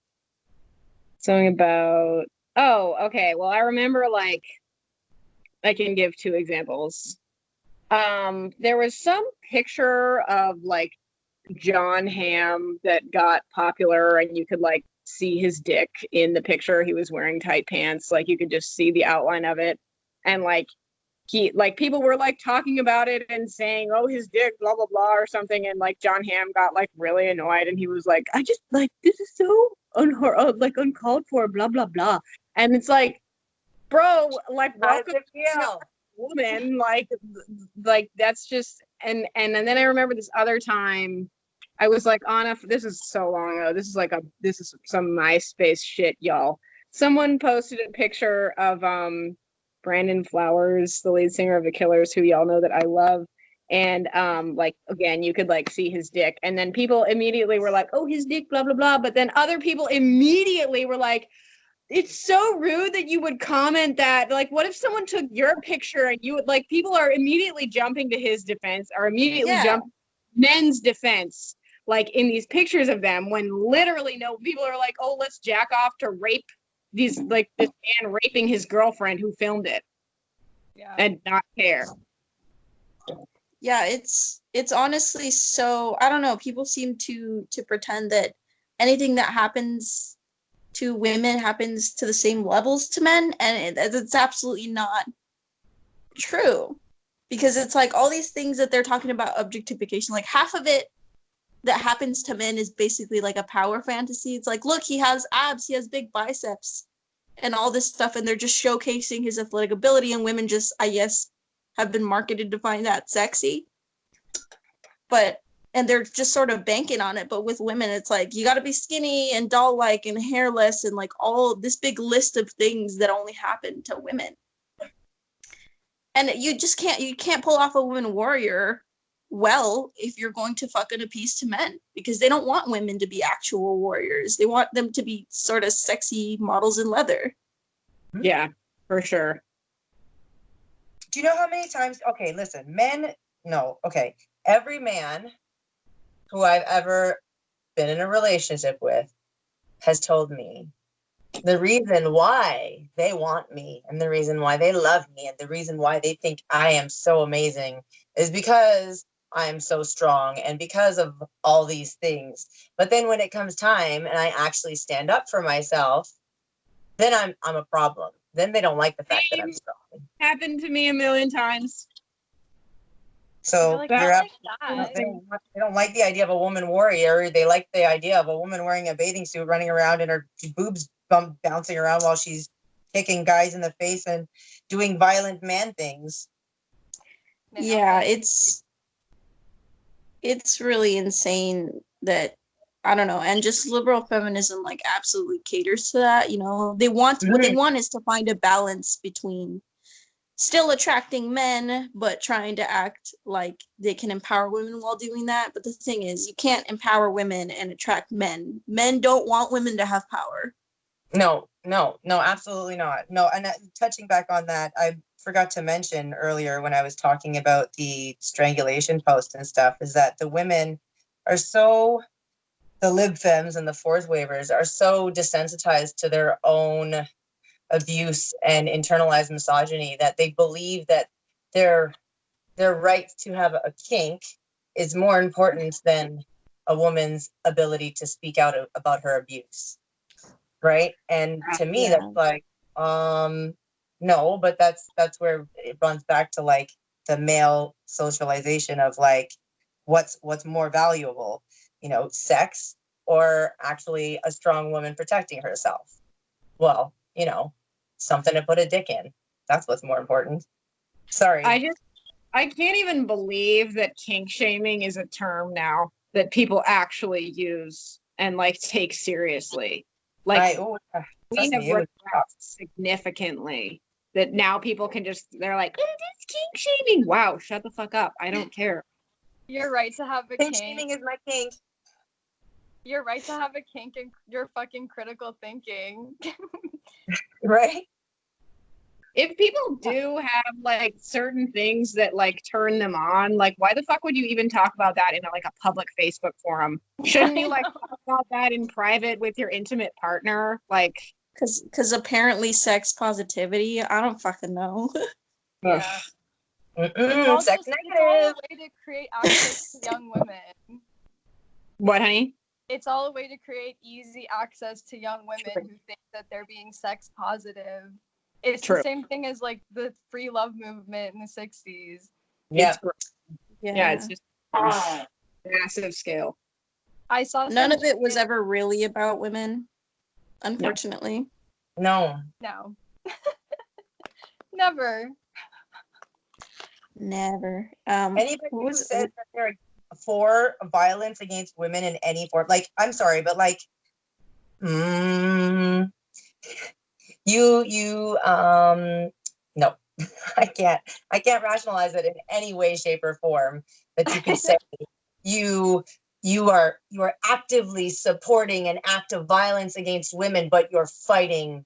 Something about okay. Well, I remember like I can give two examples. There was some picture of like John Hamm that got popular and you could like see his dick in the picture. He was wearing tight pants, like you could just see the outline of it. And like he like people were like talking about it and saying, oh, his dick, blah blah blah or something. And like John Hamm got like really annoyed and he was like, I just like this is so like uncalled for, blah blah blah. And it's like, bro, like How does welcome it feel? woman, like that's just and then I remember this other time I was like on a this is so long ago. This is some MySpace shit, y'all. Someone posted a picture of Brandon Flowers, the lead singer of the Killers, who y'all know that I love. And like again, you could like see his dick. And then people immediately were like, oh, his dick, blah blah blah. But then other people immediately were like, it's so rude that you would comment that. Like, what if someone took your picture and you would like people are immediately jumping to his defense or immediately jump men's defense, like in these pictures of them when literally no people are like, oh, let's jack off to rape these like this man raping his girlfriend who filmed it. Yeah. And not care. Yeah, it's honestly so I don't know, people seem to pretend that anything that happens to women happens to the same levels to men, and it's absolutely not true, because it's like all these things that they're talking about objectification, like half of it that happens to men is basically like a power fantasy. It's like, look, he has abs, he has big biceps and all this stuff, and they're just showcasing his athletic ability, and women just, I guess, have been marketed to find that sexy. And they're just sort of banking on it. But with women, it's like, you got to be skinny and doll-like and hairless and like all this big list of things that only happen to women. And you can't pull off a woman warrior well if you're going to fucking appease to men, because they don't want women to be actual warriors. They want them to be sort of sexy models in leather. Yeah, for sure. Do you know how many times? Okay, listen, men. No, okay. Every man who I've ever been in a relationship with has told me the reason why they want me and the reason why they love me and the reason why they think I am so amazing is because I am so strong and because of all these things. But then when it comes time and I actually stand up for myself, then I'm a problem. Then they don't like the fact that I'm strong. Happened to me a million times. So like, you're not up. like that. They don't like the idea of a woman warrior. They like the idea of a woman wearing a bathing suit, running around and her boobs bouncing around while she's kicking guys in the face and doing violent man things. Yeah, it's really insane that, I don't know, and just liberal feminism like absolutely caters to that. You know, they want what they want is to find a balance between still attracting men, but trying to act like they can empower women while doing that. But the thing is, you can't empower women and attract men. Men don't want women to have power. No, absolutely not. No, and touching back on that, I forgot to mention earlier when I was talking about the strangulation post and stuff, is that the women are so, the lib femmes and the fourth waivers are so desensitized to their own abuse and internalized misogyny that they believe that their right to have a kink is more important than a woman's ability to speak out about her abuse, right? And to me, that's like, no, but that's where it runs back to like the male socialization of like what's more valuable, you know, sex or actually a strong woman protecting herself. Well, you know, something to put a dick in. That's what's more important. Sorry. I can't even believe that kink shaming is a term now that people actually use and like take seriously. Like we have regressed significantly that now people can just, they're like, oh, that's kink shaming. Wow, shut the fuck up. I don't care. You're right to have a kink. kink. Shaming is my kink. You're right to have a kink and you're fucking critical thinking. Right? if people do have like certain things that like turn them on, like why the fuck would you even talk about that in like a public Facebook forum? Shouldn't you like talk about that in private with your intimate partner? Like, Because apparently sex positivity, I don't fucking know. Yeah. Sex It's all negative. a way to create access to young women. what, honey? It's all a way to create easy access to young women who think that they're being sex positive. It's True. the same thing as like the free love movement in the 60s. Yeah. Yeah, it's just massive scale. I saw None some of it was shit- ever really about women, unfortunately. No. No. Never. Never. Anybody what who was- says that they're for violence against women in any form, like, I'm sorry, but like, no, I can't rationalize it in any way, shape, or form that you can say you are actively supporting an act of violence against women, but you're fighting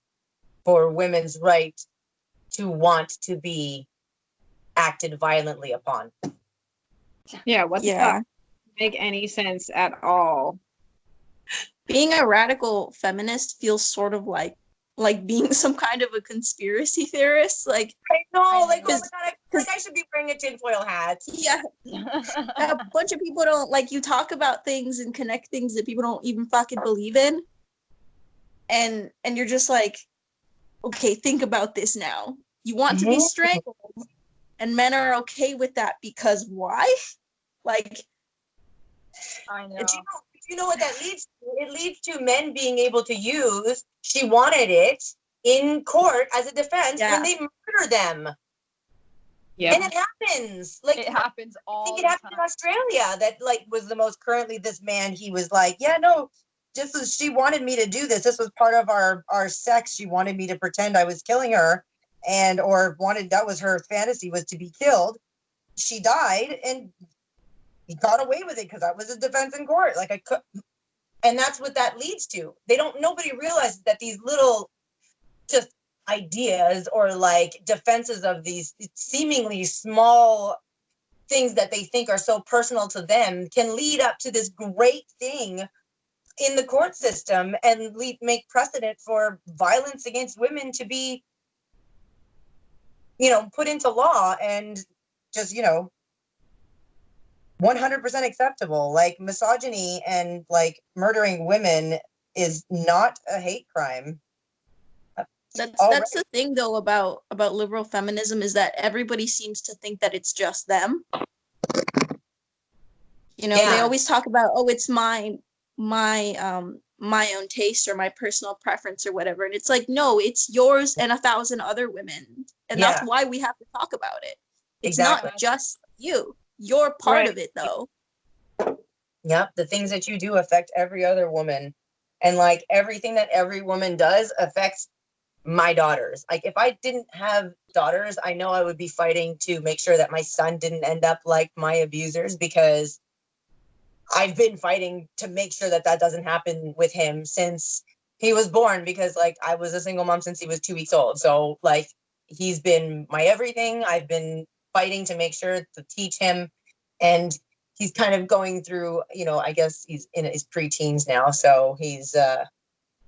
for women's right to want to be acted violently upon. Yeah, what the fuck? Make any sense at all. Being a radical feminist feels sort of like being some kind of a conspiracy theorist. Like, I know, like, oh my Cause- god, I feel like I should be wearing a tinfoil hat. yeah, a bunch of people don't like, you talk about things and connect things that people don't even fucking believe in, and you're just like, okay, think about this now. You want to be Mhm. strangled, and men are okay with that because why? Like, I know. And you know what that leads to? It leads to men being able to use "she wanted it" in court as a defense when they murder them. Yeah. And it happens. Like, It happens I all think the it happened in time. Australia. That like was the most currently. This man, he was like, yeah, no, just as she wanted me to do this. This was part of our sex. She wanted me to pretend I was killing her, or wanted, that was her fantasy, was to be killed. She died, and he got away with it because that was his defense in court. Like, I could, and that's what that leads to. Nobody realizes that these little just ideas or like defenses of these seemingly small things that they think are so personal to them can lead up to this great thing in the court system and make precedent for violence against women to be, put into law and just, 100% acceptable. Like, misogyny and like murdering women is not a hate crime. that's the thing though about liberal feminism, is that everybody seems to think that it's just them. They Yeah. always talk about, oh, it's my own taste or my personal preference or whatever, and it's like, no, it's yours and 1,000 other women, and that's why we have to talk about it. It's Exactly. not just you. You're part of it though. Yep, the things that you do affect every other woman, and like everything that every woman does affects my daughters. Like, if I didn't have daughters, I know I would be fighting to make sure that my son didn't end up like my abusers, because I've been fighting to make sure that doesn't happen with him since he was born, because like I was a single mom since he was 2 weeks old. So like, he's been my everything. I've been fighting to make sure to teach him, and he's kind of going through, I guess he's in his preteens now. So he's a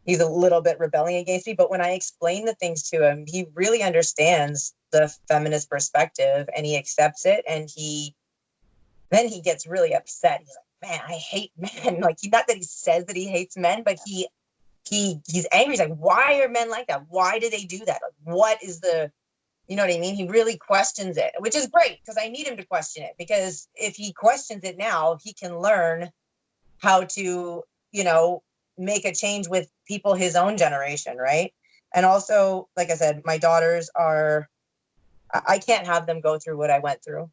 little bit rebelling against me, but when I explain the things to him, he really understands the feminist perspective and he accepts it. And then he gets really upset. He's like, man, I hate men. Like, not that he says that he hates men, but he's angry. He's like, why are men like that? Why do they do that? Like, what is you know what I mean? He really questions it, which is great, because I need him to question it, because if he questions it now, he can learn how to, make a change with people his own generation, right? And also, like I said, my daughters I can't have them go through what I went through.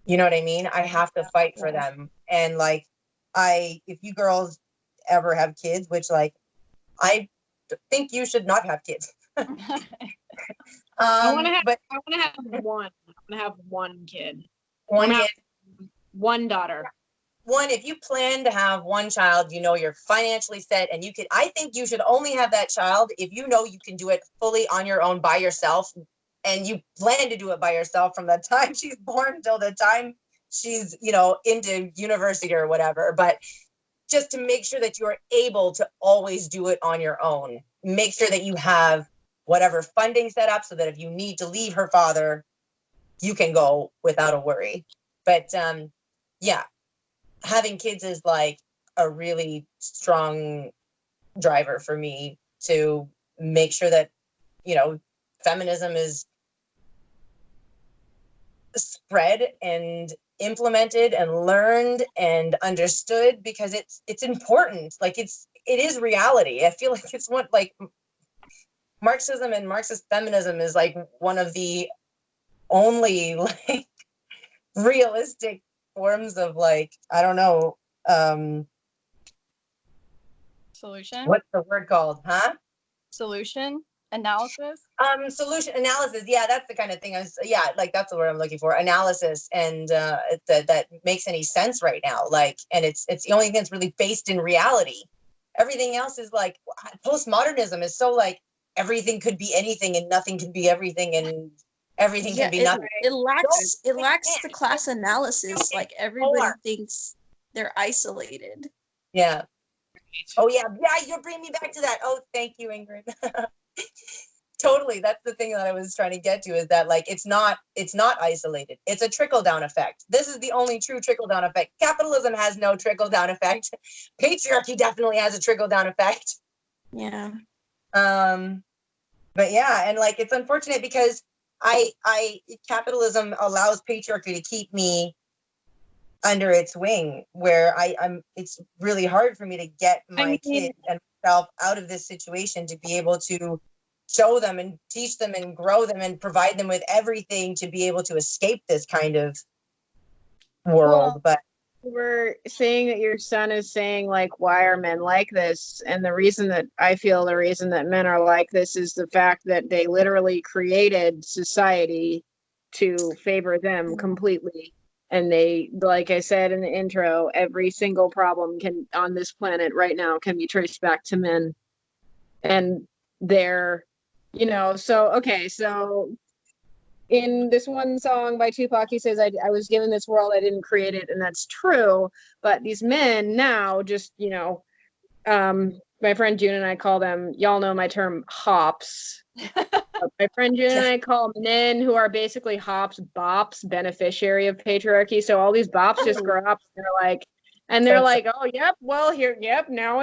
You know what I mean? I have to fight for them. And like, if you girls ever have kids, which like, I think you should not have kids. I want to have one. I want to have one kid. One kid. One daughter. if you plan to have one child, you know, you're financially set, and I think you should only have that child if you know you can do it fully on your own by yourself, and you plan to do it by yourself from the time she's born till the time she's, you know, into university or whatever. But just to make sure that you're able to always do it on your own. Make sure that you have whatever funding set up so that if you need to leave her father, you can go without a worry. But yeah, having kids is like a really strong driver for me to make sure that, you know, feminism is spread and implemented and learned and understood, because it's important. Like it is reality. I feel like it's what, like, Marxism and Marxist feminism is like one of the only like realistic forms of, like, I don't know, Solution. what's the word called, huh? Solution analysis. Solution analysis. Yeah, that's the kind of thing like that's the word I'm looking for. Analysis, and that makes any sense right now. Like, and it's the only thing that's really based in reality. Everything else is like, postmodernism is so like everything could be anything and nothing can be everything and everything can be nothing. It lacks the class analysis. Like everybody thinks they're isolated. Yeah. Oh yeah, you're bringing me back to that. Oh, thank you, Ingrid. Totally, that's the thing that I was trying to get to, is that like it's not isolated. It's a trickle down effect. This is the only true trickle down effect. Capitalism has no trickle down effect. Patriarchy definitely has a trickle down effect. Yeah. But yeah, and like it's unfortunate because capitalism allows patriarchy to keep me under its wing, where it's really hard for me to get my kids and myself out of this situation, to be able to show them and teach them and grow them and provide them with everything to be able to escape this kind of world. But we're saying that your son is saying, like, why are men like this? And the reason that men are like this is the fact that they literally created society to favor them completely. And they, like I said in the intro, every single problem on this planet right now can be traced back to men. And they're, so in this one song by Tupac, he says, I was given this world, I didn't create it. And that's true. But these men now just, my friend June and I call them, y'all know my term, hops. My friend June and I call men who are basically hops, bops, beneficiary of patriarchy. So all these bops just grow up and they're like, oh, yep, well, now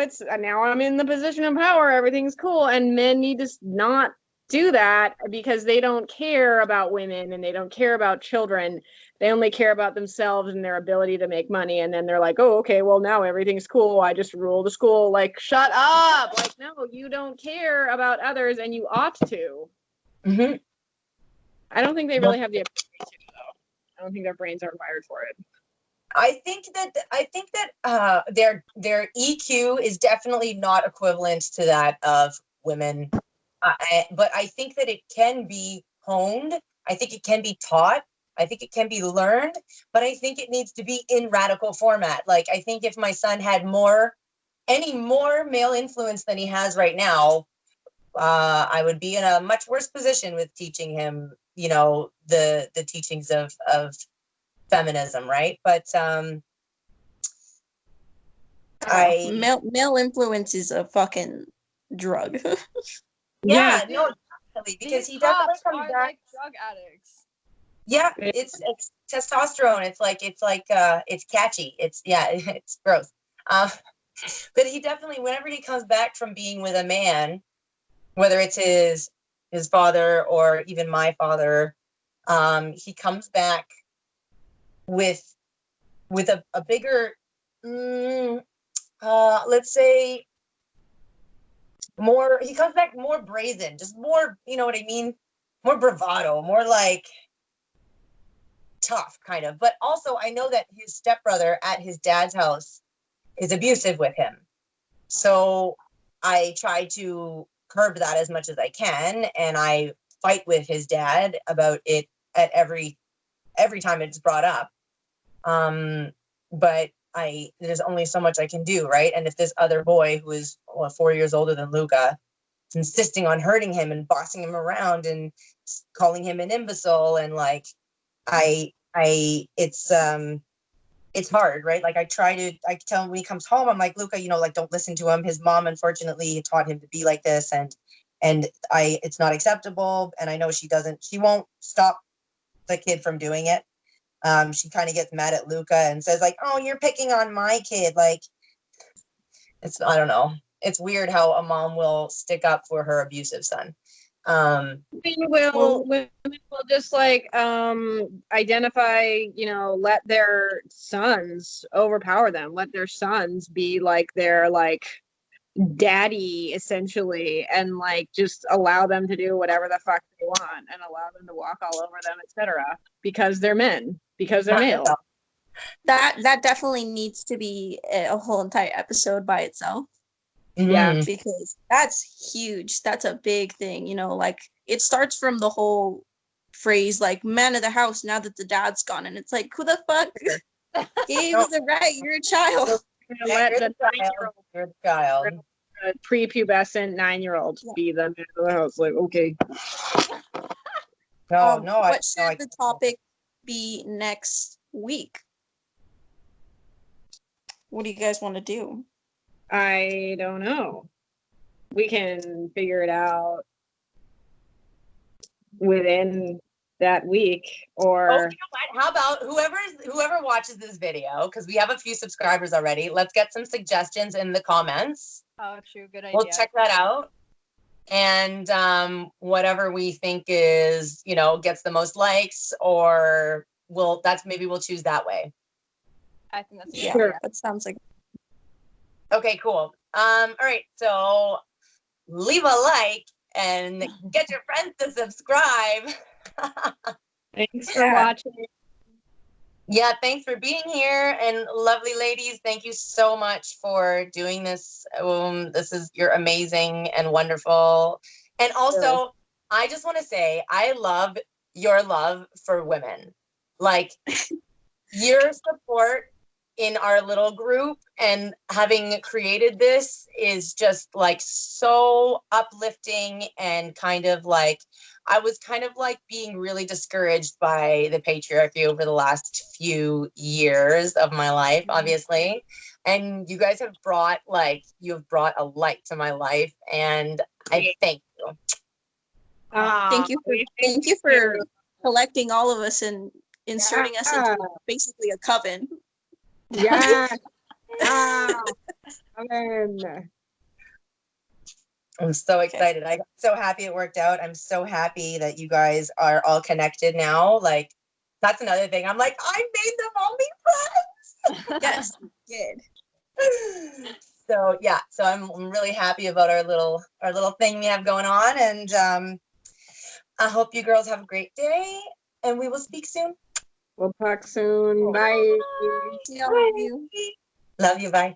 I'm in the position of power. Everything's cool. And men need to not do that, because they don't care about women and they don't care about children. They only care about themselves and their ability to make money. And then they're like, oh, okay, well, now everything's cool. I just rule the school. Like, shut up. Like, no, you don't care about others, and you ought to. Mm-hmm. I don't think they really have the ability to, though. I don't think their brains are wired for it. I think that their EQ is definitely not equivalent to that of women. But I think that it can be honed. I think it can be taught. I think it can be learned, but I think it needs to be in radical format. Like, I think if my son had any more male influence than he has right now, I would be in a much worse position with teaching him, the teachings of feminism, right? But male influence is a fucking drug. Yeah, no, definitely, because he definitely comes back like drug addicts. Yeah, it's testosterone. It's catchy. It's gross. But he definitely, whenever he comes back from being with a man, whether it's his father or even my father, he comes back with a bigger, let's say, more. He comes back more brazen, just more. You know what I mean? More bravado, more like tough, kind of. But also, I know that his stepbrother at his dad's house is abusive with him, so I try to curb that as much as I can, and I fight with his dad about it at every time it's brought up. But there's only so much I can do, right? And if this other boy who is 4 years older than Luca is insisting on hurting him and bossing him around and calling him an imbecile, and like it's hard, right? Like I tell him when he comes home, I'm like, Luca, like don't listen to him. His mom unfortunately taught him to be like this, and it's not acceptable. And I know she won't stop the kid from doing it. She kind of gets mad at Luca and says like, oh, you're picking on my kid. Like I don't know. It's weird how a mom will stick up for her abusive son. Women will just like identify, let their sons overpower them, let their sons be like their like daddy essentially, and like just allow them to do whatever the fuck they want and allow them to walk all over them, etc., because they're men, because they're male. That definitely needs to be a whole entire episode by itself. Yeah, because that's huge. That's a big thing, like it starts from the whole phrase like man of the house now that the dad's gone, and it's like, who the fuck gave you the right? You're a child. Let the You're the child. Prepubescent 9-year-old be the man of the house. Like, okay. What should the topic be next week? What do you guys want to do? I don't know. We can figure it out within that week, or you know what? How about whoever watches this video, because we have a few subscribers already. Let's get some suggestions in the comments. Oh, true. Good idea. We'll check that out. And whatever we think is, gets the most likes, or we'll choose that way. I think that's a good Yeah, idea. that sounds like Okay, cool. All right, so leave a like and get your friends to subscribe. thanks for watching. Yeah, thanks for being here, and lovely ladies, thank you so much for doing this. You're amazing and wonderful. And also, I just want to say I love your love for women. Like your support in our little group and having created this is just like so uplifting, and kind of like I was kind of like being really discouraged by the patriarchy over the last few years of my life, obviously. And you guys have brought a light to my life, and I thank you. thank you for collecting all of us and inserting us into basically a coven. Yeah. I'm so excited. I'm so happy it worked out. I'm so happy that you guys are all connected now. Like, that's another thing. I'm like, I made them all be friends. Yes, you did. So yeah, so I'm really happy about our little thing we have going on, and I hope you girls have a great day, and we will speak soon. We'll talk soon. Bye. Yeah, love you. Love you. Bye.